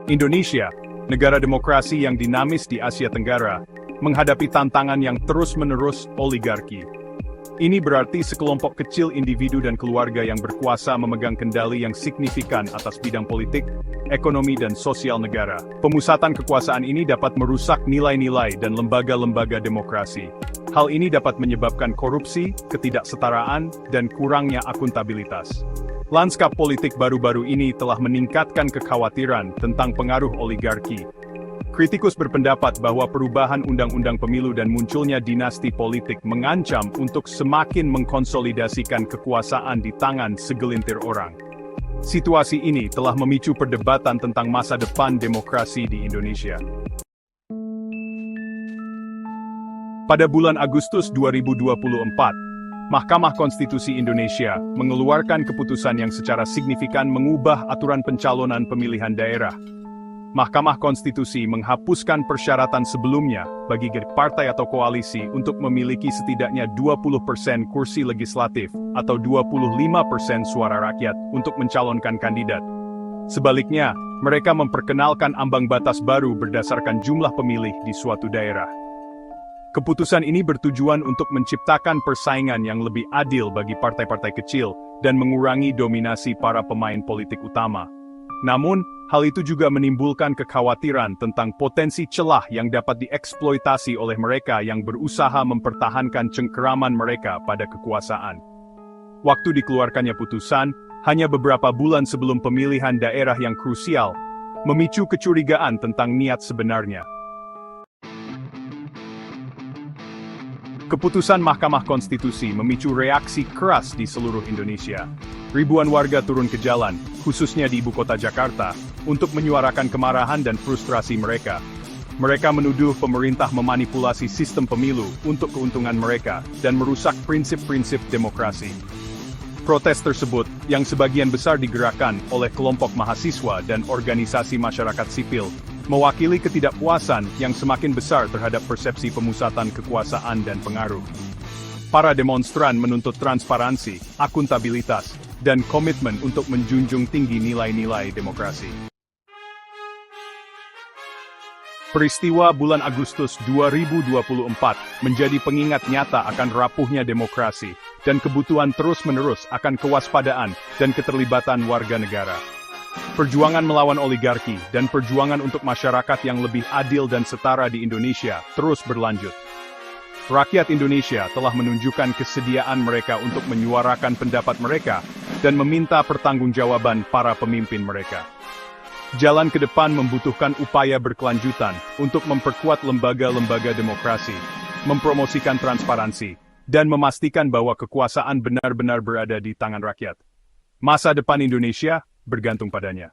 Indonesia, negara demokrasi yang dinamis di Asia Tenggara, menghadapi tantangan yang terus-menerus oligarki. Ini berarti sekelompok kecil individu dan keluarga yang berkuasa memegang kendali yang signifikan atas bidang politik, ekonomi dan sosial negara. Pemusatan kekuasaan ini dapat merusak nilai-nilai dan lembaga-lembaga demokrasi. Hal ini dapat menyebabkan korupsi, ketidaksetaraan, dan kurangnya akuntabilitas. Lanskap politik baru-baru ini telah meningkatkan kekhawatiran tentang pengaruh oligarki. Kritikus berpendapat bahwa perubahan undang-undang pemilu dan munculnya dinasti politik mengancam untuk semakin mengkonsolidasikan kekuasaan di tangan segelintir orang. Situasi ini telah memicu perdebatan tentang masa depan demokrasi di Indonesia. Pada bulan Agustus 2024, Mahkamah Konstitusi Indonesia mengeluarkan keputusan yang secara signifikan mengubah aturan pencalonan pemilihan daerah. Mahkamah Konstitusi menghapuskan persyaratan sebelumnya bagi partai atau koalisi untuk memiliki setidaknya 20% kursi legislatif atau 25% suara rakyat untuk mencalonkan kandidat. Sebaliknya, mereka memperkenalkan ambang batas baru berdasarkan jumlah pemilih di suatu daerah. Keputusan ini bertujuan untuk menciptakan persaingan yang lebih adil bagi partai-partai kecil dan mengurangi dominasi para pemain politik utama. Namun, hal itu juga menimbulkan kekhawatiran tentang potensi celah yang dapat dieksploitasi oleh mereka yang berusaha mempertahankan cengkeraman mereka pada kekuasaan. Waktu dikeluarkannya putusan, hanya beberapa bulan sebelum pemilihan daerah yang krusial, memicu kecurigaan tentang niat sebenarnya. Keputusan Mahkamah Konstitusi memicu reaksi keras di seluruh Indonesia. Ribuan warga turun ke jalan, khususnya di ibu kota Jakarta, untuk menyuarakan kemarahan dan frustrasi mereka. Mereka menuduh pemerintah memanipulasi sistem pemilu untuk keuntungan mereka dan merusak prinsip-prinsip demokrasi. Protes tersebut, yang sebagian besar digerakkan oleh kelompok mahasiswa dan organisasi masyarakat sipil, mewakili ketidakpuasan yang semakin besar terhadap persepsi pemusatan kekuasaan dan pengaruh. Para demonstran menuntut transparansi, akuntabilitas, dan komitmen untuk menjunjung tinggi nilai-nilai demokrasi. Peristiwa bulan Agustus 2024 menjadi pengingat nyata akan rapuhnya demokrasi dan kebutuhan terus-menerus akan kewaspadaan dan keterlibatan warga negara. Perjuangan melawan oligarki dan perjuangan untuk masyarakat yang lebih adil dan setara di Indonesia terus berlanjut. Rakyat Indonesia telah menunjukkan kesediaan mereka untuk menyuarakan pendapat mereka dan meminta pertanggungjawaban para pemimpin mereka. Jalan ke depan membutuhkan upaya berkelanjutan untuk memperkuat lembaga-lembaga demokrasi, mempromosikan transparansi, dan memastikan bahwa kekuasaan benar-benar berada di tangan rakyat. Masa depan Indonesia bergantung padanya.